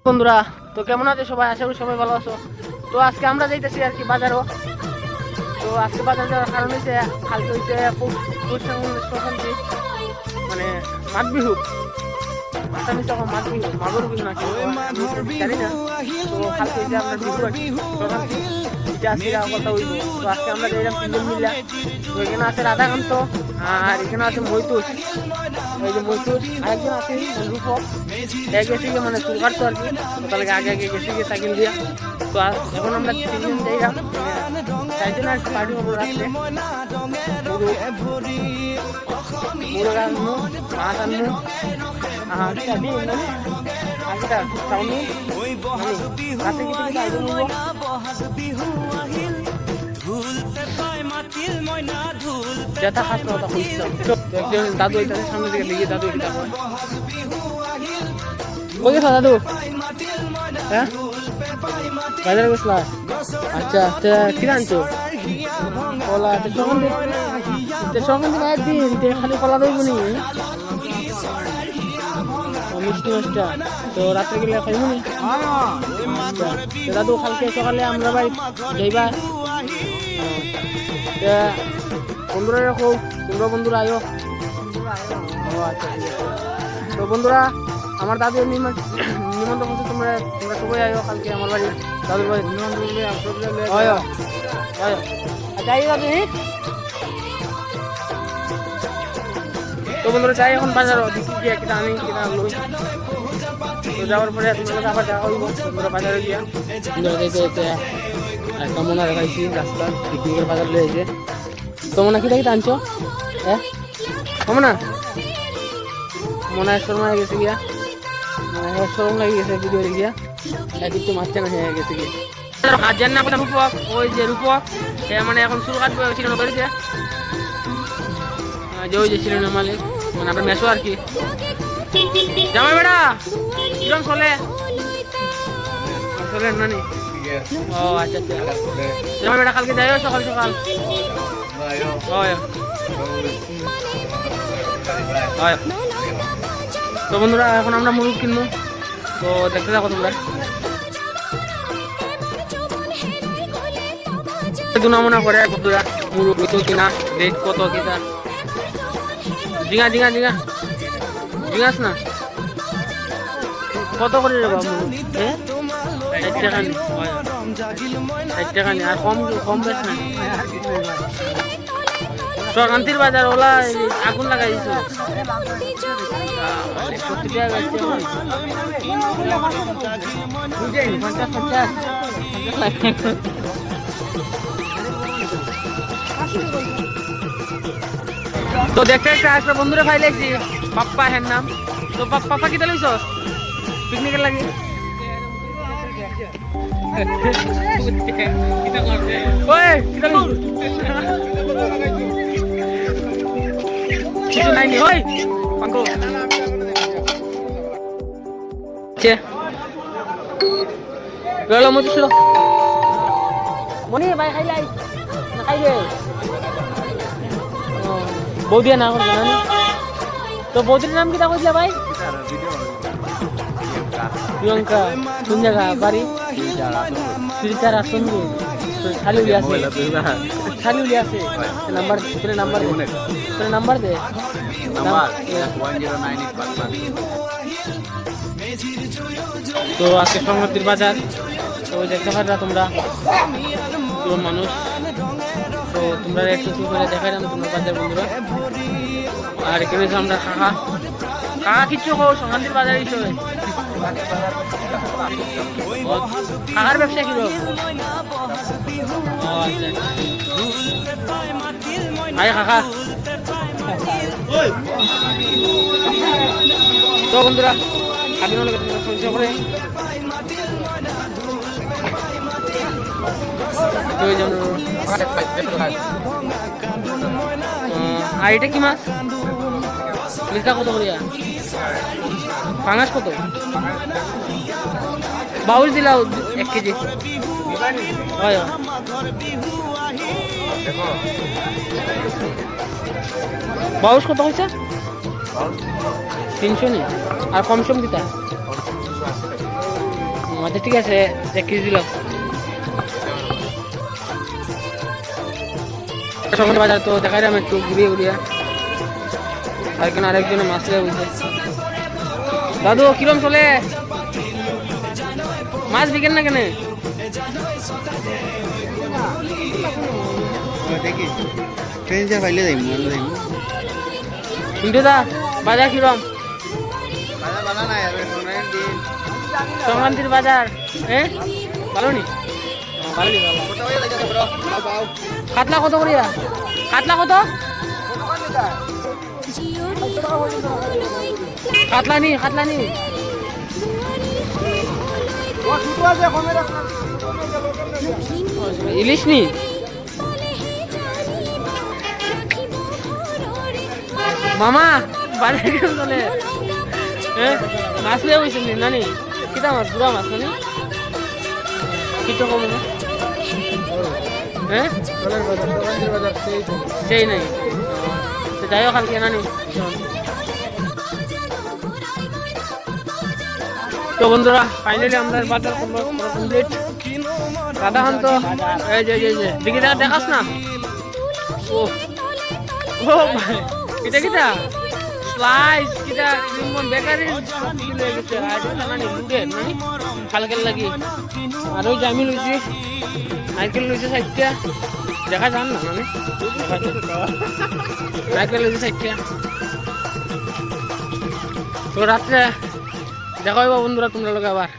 বন্ধুরা তো কেমন আছো সবাই? আশা করি সবাই ভালো আছো। তো আজকে আমরা যাইতেছি আর কি বাজারও। তো আজকে বাজার যাওয়ার কারণ হচ্ছে কালকে হচ্ছে সংক্রান্তি, মানে মাঘ বিহু, আসামি তখন মাঘ বিহু, মাঘর বিহু নাকি জানি না। তো কালকে হচ্ছে আমরা বিহু আর কি সংক্রান্তি, এটা আজকে কথা হইব। তো আজকে আমরা যাইলাম 3 জন মিলে। তো এখানে আছে রাধাকান্ত আর এখানে আছে মৈতুষ, ওই যে মৈতুষ, আরেকজন আছে রূপক, এক গেছে গিয়ে মানে চুল কাটতো আর কি, তাহলে আগে আগে গেছে গিয়ে সাইকেল দিয়া। তো এখন আমরা 3 জন যাইলাম, 4 জন আর কি পার্টি খবর রাখছে। মুরগ আনবো, মাছ আনবো, যেটা খাস না ওটা খুঁজছিলাম। দাদু এটার সামনে দিকে দেখি, দাদু এটা কই গেছো দাদু? হ্যাঁ বাজারে গেছিলা? আচ্ছা কি আনছো? কলা। সংক্রান্তি মায়ের দিন খালি কলা দইব নি? মিষ্টি মাছটা তো রাত্রে গেলে খাইব নি? দাদু কালকে সকালে আমরা ভাই যাইবা, বন্ধুরা রাখো, তোমরা বন্ধুরা আয়ো। আচ্ছা তো বন্ধুরা আমার দাদু নিমন্ত্রণ করছে, তোমরা সবাই আয়ো কালকে আমার বাড়ি, দাদুর বাড়ি যাই দাদু। তো বন্ধুরা যাই এখন বাজার দেখি গিয়ে কিনা আনি কিনা লই। তো যাওয়ার পরে তোমাদের আবার দেখা হইব বন্ধুরা বাজারে গিয়া। একটা মনে দেখাইছি রাস্তা পিকনিকের বাজার লয়েছে। তো মনে কি দেখি আনছো? হ্যাঁ কমনা মনে হয় শর্মায় গেছে গিয়া, শরম লাগে গেছে ভিডিও গিয়া, একদিক তো মারছে না হয়ে গেছে গিয়ে হাজার না কথা রূপক, ওই যে রূপক মানে এখন শুরু কাটবে ছিলেন করেছে যে ওই যে ছিলেন মালিক, মানে আপনার মেসো আর কি। জামাই বেড়া কিরম চলে চলেন নানি? ও আচ্ছা আচ্ছা জামাই বেড়া কালকে যাইও সকাল সকাল। তো বন্ধুরা এখন আমরা মুরগ কিনবো, তো দেখতে থাকো তোমরা। মনে করে বন্ধুরা মুরগ কত কিনা, রেট কত কিনা। জিঙা জিঙা জিঙা জিঙাস না কত করে রে বাবু? 60 টাকা নি, 60 টাকা নি, আর কম বেশ না। সংক্রান্তির বাজার ওলা আগুন লাগাই দিছো। তো দেখতে দেখতে আসলে বন্ধুরা ভাই লাগছি পাপ্পা হ্যাঁ নাম। তো পাপ্পা কি তাহলে পিকনিকের লাগে কিছু নাইনি ওই পাঙ্কো মতো মনি ভাই খাইলাই না খাইলে বৌদিয়া না করবে না? তো বৌদির নাম কি তা কইছিলা ভাই? প্রিয়ঙ্কা। কোন জায়গা বাড়ি? শ্রীতারা সুন্দর। শালিউলি আছে, শালিউলি আছে। নাম্বার তোর নাম্বার দে, তোর নাম্বার দে। নাম্বার 1098 তো আজকে সংগতির বাজার। তো দেখতে পারলা তোমরা পুরো মানুষ। তো তোমরা একটু করে দেখাইলাম তোমরা বাজার বন্ধুরা। আর এখানে আমরা কাকা কাকা কিচ্ছু হোক সংক্রান্তির বাজার হিসেবে কাকার ব্যবসা কি কাকা? তো বন্ধুরা আমি করে আর এটা কি মাছ? লিস্টা কত করিয়া? পাঙাশ কত? বাউল দিলা 1 কেজি। হয় বাউস কত হয়েছে? 300 নি। আর কম সম দিতা আমাদের ঠিক আছে 1 কেজি দিলাম। সকাল বাজার তো দেখাইলাম একটু ঘুরিয়ে ঘুরিয়ে। আর এখানে আরেকজনে মাছ লিয়ে বলছে। দাদু কিরম চলে? মাছ বিকেন না কেন? দেখি ট্রেন যা পাইলে যাইম কিন্তু দা বাজার কিরম? বালা নাই আর সংক্রান্তির বাজার হ্যাঁ ভালো নি? ভালো নি ভালো। কাতলা কত করিয়া? কাতলা কত? কাতলা নি কাতলা নি ইলিশ নি মামা বাজার কিরম চলে? হ্যাঁ মাছ লিয়ে বলছেন নানি কিতা মাছ বুড়া মাছ নানি কিছু কম না হ্যাঁ সেই নাই যাইও কালকে নানি। তো বন্ধুরা ফাইনালি আমরা বাজার কমপ্লিট। দাদা খান তো এই যে দেখি দেখাস না ও ও কিটা কিটা স্লাইস কিটা ক্রিম বেকারি কিলো গেছে আজ নানি লুডে নানি কালকে লাগি। আর ওই জামি লইছি নারকেল লইছে 60টা দেখা যান না নানি নারকেল লইছে 60টা। তো রাত্রে দেখা হইব বন্ধুরা তোমরা লোক আবার।